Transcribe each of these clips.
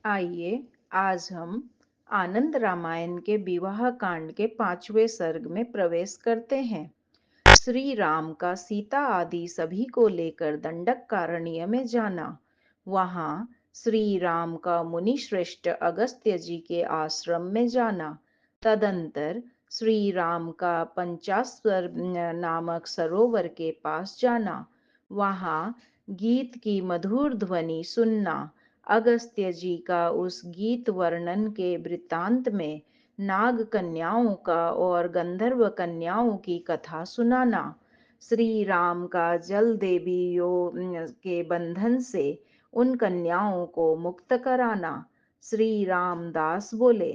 आइए आज हम आनंद रामायण के विवाह कांड के 5वें सर्ग में प्रवेश करते हैं। श्री राम का सीता आदि सभी को लेकर दंडकारण्य में जाना। वहां श्री राम का मुनि श्रेष्ठ अगस्त्य जी के आश्रम में जाना। तदंतर श्री राम का पंचास्वर नामक सरोवर के पास जाना। वहां गीत की मधुर ध्वनि सुनना। अगस्त्य जी का उस गीत वर्णन के वृत्तांत में नाग कन्याओं का और गंधर्व कन्याओं की कथा सुनाना। श्री राम का जल देवियों के बंधन से उन कन्याओं को मुक्त कराना। श्री रामदास बोले,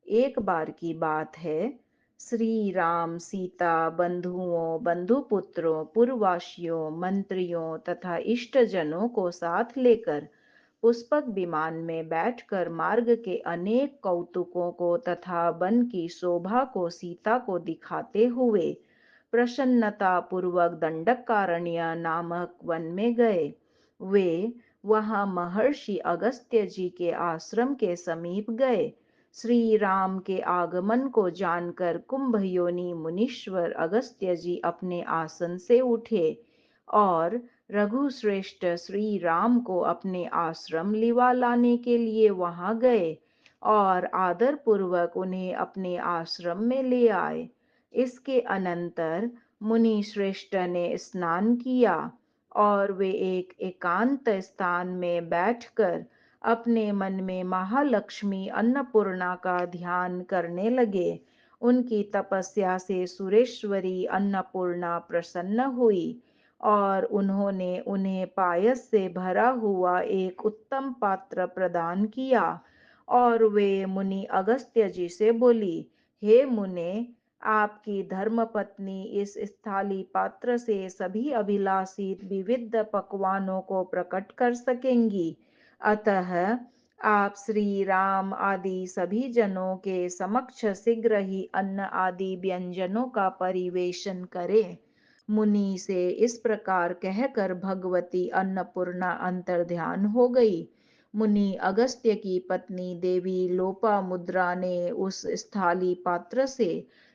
एक बार की बात है, श्री राम सीता बंधुओं, बंधुपुत्रों, पुरवासियों, मंत्रियों तथा इष्टजनों को साथ लेकर पुष्पक विमान में बैठकर मार्ग के अनेक कौतुकों को तथा वन की शोभा को सीता को दिखाते हुए प्रसन्नता पूर्वक दंडकारण्य नामक वन में गए। वे वहां महर्षि अगस्त्य जी के आश्रम के समीप गए। श्री राम के आगमन को जानकर कुंभयोनि मुनीश्वर अगस्त्य जी अपने आसन से उठे और रघुश्रेष्ठ श्री राम को अपने आश्रम लिवा लाने के लिए वहां गए और आदर पूर्वक उन्हें अपने आश्रम में ले आए। इसके अनंतर मुनि श्रेष्ठ ने स्नान किया और वे एक एकांत स्थान में बैठकर अपने मन में महालक्ष्मी अन्नपूर्णा का ध्यान करने लगे। उनकी तपस्या से सुरेश्वरी अन्नपूर्णा प्रसन्न हुई और उन्होंने उन्हें पायस से भरा हुआ एक उत्तम पात्र प्रदान किया और वे मुनि अगस्त्य जी से बोली, हे मुने, आपकी धर्मपत्नी इस स्थाली पात्र से सभी अभिलाषित विविध पकवानों को प्रकट कर सकेंगी। अतः आप श्री राम आदि सभी जनों के समक्ष शीघ्र ही अन्न आदि व्यंजनों का परिवेशन करें। मुनि से इस प्रकार कहकर भगवती अन्नपूर्णा अंतर्ध्यान हो गई। मुनि अगस्त्य की पत्नी देवी लोपामुद्रा ने उस स्थाली पात्र से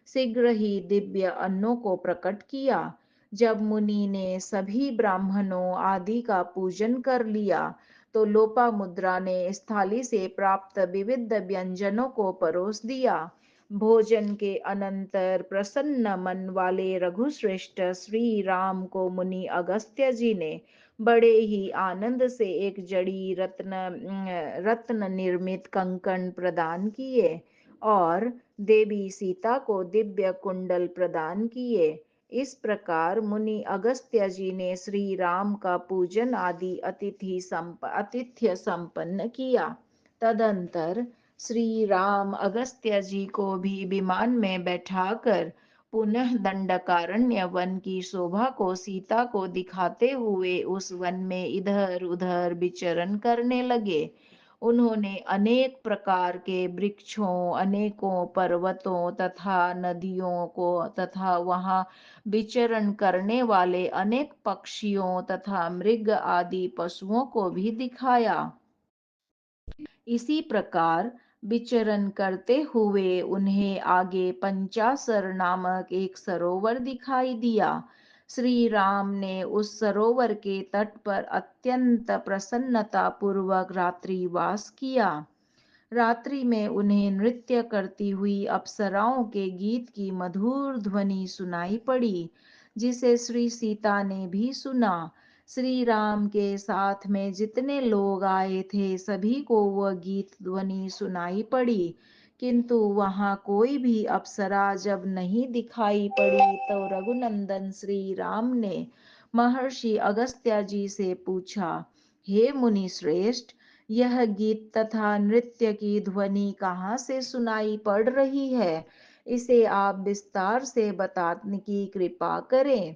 शीघ्र ही दिव्य अन्नों को प्रकट किया। जब मुनि ने सभी ब्राह्मणों आदि का पूजन कर लिया तो लोपामुद्रा ने स्थाली से प्राप्त विविध व्यंजनों को परोस दिया। भोजन के अनंतर प्रसन्न मन वाले रघुश्रेष्ठ श्री राम को मुनि अगस्त्य जी ने बड़े ही आनंद से एक जड़ी रत्न निर्मित कंकण प्रदान किए और देवी सीता को दिव्य कुंडल प्रदान किए। इस प्रकार मुनि अगस्त्य जी ने श्री राम का पूजन आदि आतिथ्य संपन्न किया। तदंतर श्री राम अगस्त्य जी को भी विमान में बैठाकर पुनः दंडकारण्य वन की शोभा को सीता को दिखाते हुए उस वन में इधर उधर विचरण करने लगे। उन्होंने अनेक प्रकार के वृक्षों, अनेकों पर्वतों तथा नदियों को तथा वहां विचरण करने वाले अनेक पक्षियों तथा मृग आदि पशुओं को भी दिखाया। इसी प्रकार विचरण करते हुए उन्हें आगे पंचासर नामक एक सरोवर दिखाई दिया। श्री राम ने उस सरोवर के तट पर अत्यंत प्रसन्नता पूर्वक रात्रिवास किया। रात्रि में उन्हें नृत्य करती हुई अप्सराओं के गीत की मधुर ध्वनि सुनाई पड़ी, जिसे श्री सीता ने भी सुना। श्री राम के साथ में जितने लोग आए थे सभी को वह गीत ध्वनि सुनाई पड़ी, किंतु वहां कोई भी अप्सरा जब नहीं दिखाई पड़ी तो रघुनंदन श्री राम ने महर्षि अगस्त्य जी से पूछा, हे मुनि श्रेष्ठ, यह गीत तथा नृत्य की ध्वनि कहाँ से सुनाई पड़ रही है? इसे आप विस्तार से बताने की कृपा करें।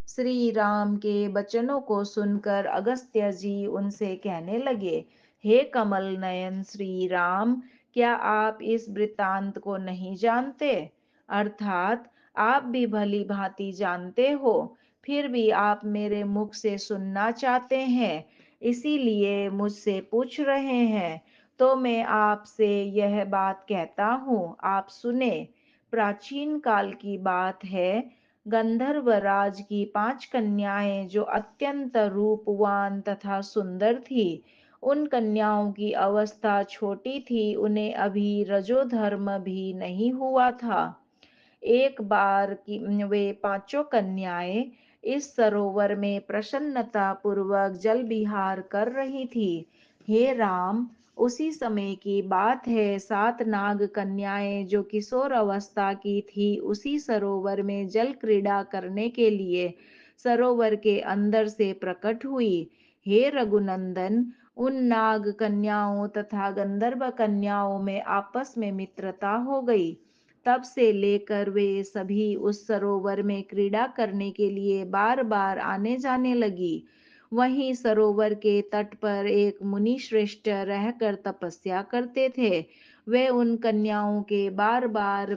श्री राम के वचनों को सुनकर अगस्त्य जी उनसे कहने लगे, हे कमल नयन श्री राम, क्या आप इस वृत्तांत को नहीं जानते? अर्थात आप भी भली भांति जानते हो, फिर भी आप मेरे मुख से सुनना चाहते हैं, इसीलिए मुझसे पूछ रहे हैं। तो मैं आपसे यह बात कहता हूँ, आप सुने। प्राचीन काल की बात है, गंधर्व राज की 5 कन्याएं जो अत्यंत रूपवान तथा सुंदर थी। उन कन्याओं की अवस्था छोटी थी, उन्हें अभी रजोधर्म भी नहीं हुआ था। एक बार की वे पांचों कन्याएं इस सरोवर में प्रसन्नता पूर्वक जल विहार कर रही थी। हे राम, उसी समय की बात है, 7 नाग कन्याएं जो किशोर अवस्था की थी उसी सरोवर में जल क्रीड़ा करने के लिए सरोवर के अंदर से प्रकट हुई। हे रघुनंदन, उन नाग कन्याओं तथा गंधर्व कन्याओं में आपस में मित्रता हो गई। तब से लेकर वे सभी उस सरोवर में क्रीड़ा करने के लिए बार बार आने जाने लगी। वहीं सरोवर के तट पर एक मुनि श्रेष्ठ रहकर तपस्या करते थे। वे उन कन्याओं के बार बार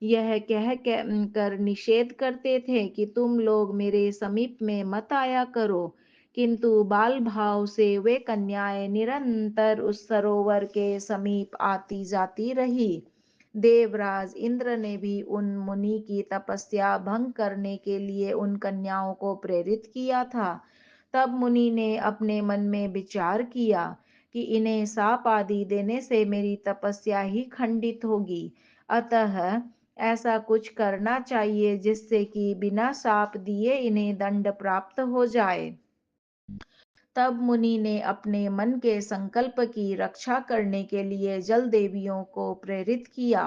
यह कर निषेध करते थे कि तुम लोग मेरे समीप में मत आया करो। किंतु बाल भाव से वे कन्याएं निरंतर उस सरोवर के समीप आती जाती रही। देवराज इंद्र ने भी उन मुनि की तपस्या भंग करने के लिए उन कन्याओं को प्रेरित किया था। तब मुनि ने अपने मन में विचार किया कि इन्हें शाप आदि देने से मेरी तपस्या ही खंडित होगी। अतः ऐसा कुछ करना चाहिए जिससे कि बिना शाप दिए इन्हें दंड प्राप्त हो जाए। तब मुनि ने अपने मन के संकल्प की रक्षा करने के लिए जल देवियों को प्रेरित किया।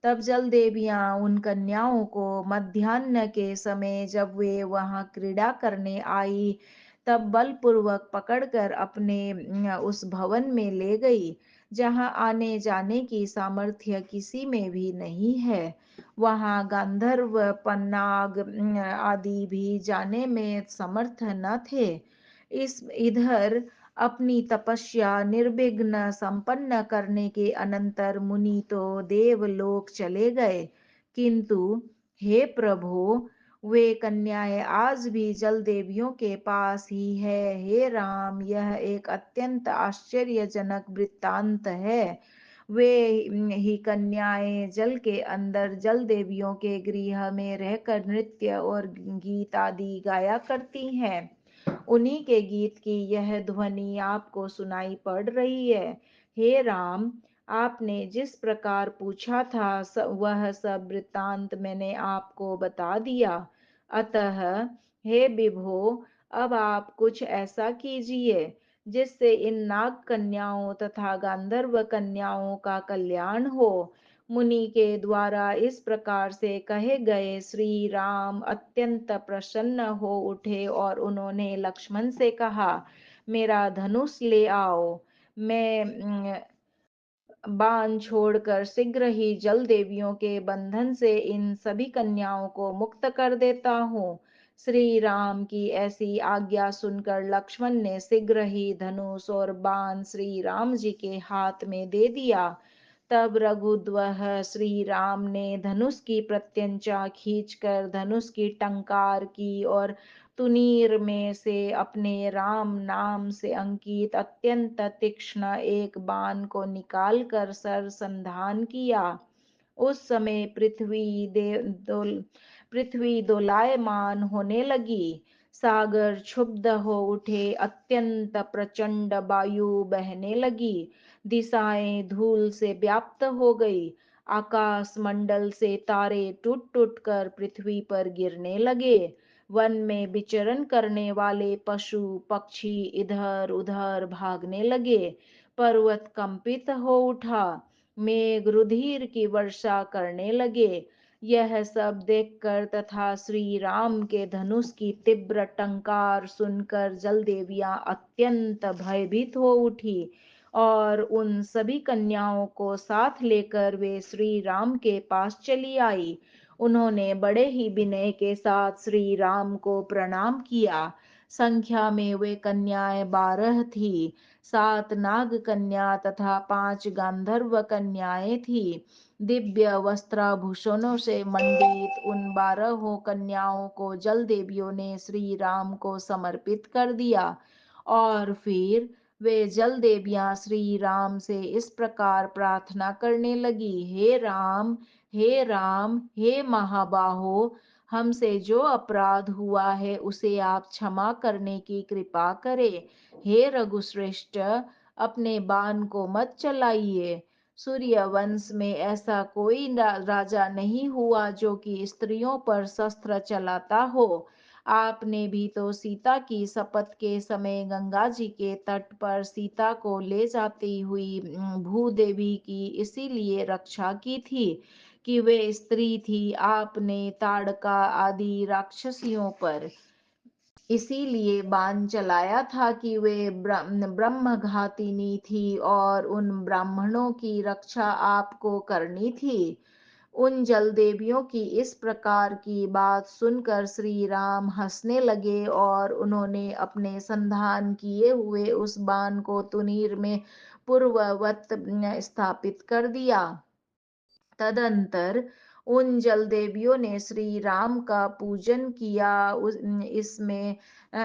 तब जल देवियां उन कन्याओं को मध्याह्न के समय जब वे वहां क्रीड़ा करने आई, तब बलपूर्वक पकड़कर अपने उस भवन में ले गई जहां आने जाने की सामर्थ्य किसी में भी नहीं है। वहां गंधर्व पन्नाग आदि भी जाने में समर्थ न थे। इस इधर अपनी तपस्या निर्विघ्न संपन्न करने के अनंतर मुनि तो देवलोक चले गए। किंतु हे प्रभु, वे कन्याएं आज भी जल देवियों के पास ही है। हे राम, यह एक अत्यंत आश्चर्यजनक वृत्तांत है। वे ही कन्याएं जल के अंदर जल देवियों के गृह में रहकर नृत्य और गीत आदि गाया करती हैं। उन्हीं के गीत की यह ध्वनि आपको सुनाई पड़ रही है। हे राम, आपने जिस प्रकार पूछा था वह सब वृत्तांत मैंने आपको बता दिया। अतः हे विभो, अब आप कुछ ऐसा कीजिए जिससे इन नाग कन्याओं तथा गांधर्व कन्याओं का कल्याण हो। मुनि के द्वारा इस प्रकार से कहे गए श्री राम अत्यंत प्रसन्न हो उठे और उन्होंने लक्ष्मण से कहा, मेरा धनुष ले आओ। मैं बाण छोड़कर शीघ्र ही जल देवियों के बंधन से इन सभी कन्याओं को मुक्त कर देता हूँ। श्री राम की ऐसी आज्ञा सुनकर लक्ष्मण ने शीघ्र ही धनुष और बाण श्री राम जी के हाथ में दे दिया। तब रघुद्वह श्री राम ने धनुष की प्रत्यंचा खींचकर धनुष की टंकार की और तुनीर में से अपने राम नाम से अंकित अत्यंत तीक्ष्ण एक बाण को निकाल कर सरसंधान किया। उस समय पृथ्वी दोलायमान होने लगी। सागर क्षुब्ध हो उठे, अत्यंत प्रचंड वायु बहने लगी। दिशाएं धूल से व्याप्त हो गई। आकाश मंडल से तारे टूट टूट कर पृथ्वी पर गिरने लगे। वन में विचरण करने वाले पशु पक्षी इधर उधर भागने लगे। पर्वत कंपित हो उठा। मेघ रुधिर की वर्षा करने लगे। यह सब देखकर तथा श्री राम के धनुष की तीव्र टंकार सुनकर जल देवियां अत्यंत भयभीत हो उठी और उन सभी कन्याओं को साथ लेकर वे श्री राम के पास चली आई। उन्होंने बड़े ही विनय के साथ श्री राम को प्रणाम किया। संख्या में वे कन्याएं 12 थी। 7 नाग कन्या तथा 5 गांधर्व कन्याएं थी। दिव्य वस्त्राभूषणों से मंडित उन 12 कन्याओं को जल देवियों ने श्री राम को समर्पित कर दिया और फिर वे जल देवियां श्री राम से इस प्रकार प्रार्थना करने लगी, हे राम, हे महाबाहो, हमसे जो अपराध हुआ है उसे आप क्षमा करने की कृपा करें। हे रघुश्रेष्ठ, अपने बाण को मत चलाइए। सूर्यवंश में ऐसा कोई राजा नहीं हुआ जो कि स्त्रियों पर शस्त्र चलाता हो। आपने भी तो सीता की शपथ के समय गंगा जी के तट पर सीता को ले जाती हुई भूदेवी की इसीलिए रक्षा की थी कि वे स्त्री थी। आपने ताड़का आदि राक्षसियों पर इसीलिए बाण चलाया था कि वे ब्रह्मघातिनी थी और उन ब्राह्मणों की रक्षा आपको करनी थी। उन जल देवियों की इस प्रकार की बात सुनकर श्री राम हंसने लगे और उन्होंने अपने संधान किए हुए उस बाण को तुनीर में पूर्ववत स्थापित कर दिया। तदंतर उन जल देवियों ने श्री राम का पूजन किया।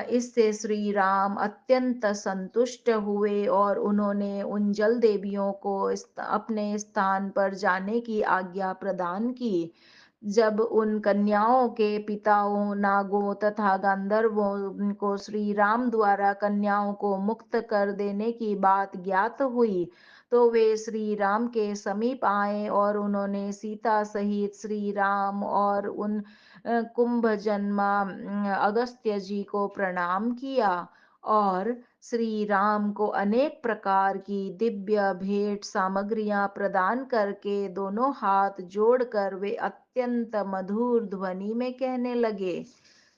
इससे श्री राम अत्यंत संतुष्ट हुए और उन्होंने उन जल देवियों को अपने स्थान पर जाने की आज्ञा प्रदान की। जब उन कन्याओं के पिताओं नागों तथा गंधर्वों को श्री राम द्वारा कन्याओं को मुक्त कर देने की बात ज्ञात हुई, तो वे श्री राम के समीप आए और उन्होंने सीता सहित श्री राम और उन कुंभजन्मा अगस्त्य जी को प्रणाम किया और श्री राम को अनेक प्रकार की दिव्य भेंट सामग्रियां प्रदान करके दोनों हाथ जोड़कर वे अत्यंत मधुर ध्वनि में कहने लगे।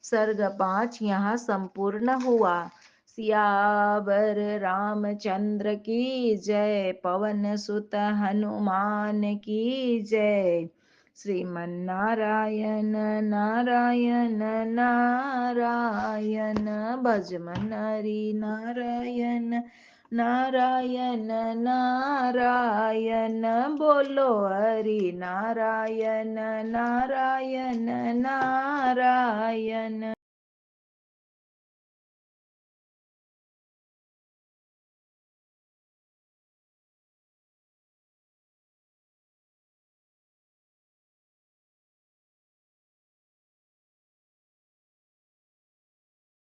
सर्ग 5 यहाँ संपूर्ण हुआ। सियावर रामचंद्र की जय, पवन सुत हनुमान की जय। श्रीमन्नारायण नारायण नारायण, भजमन हरि नारायण नारायण नारायण, बोलो हरि नारायण नारायण नारायण।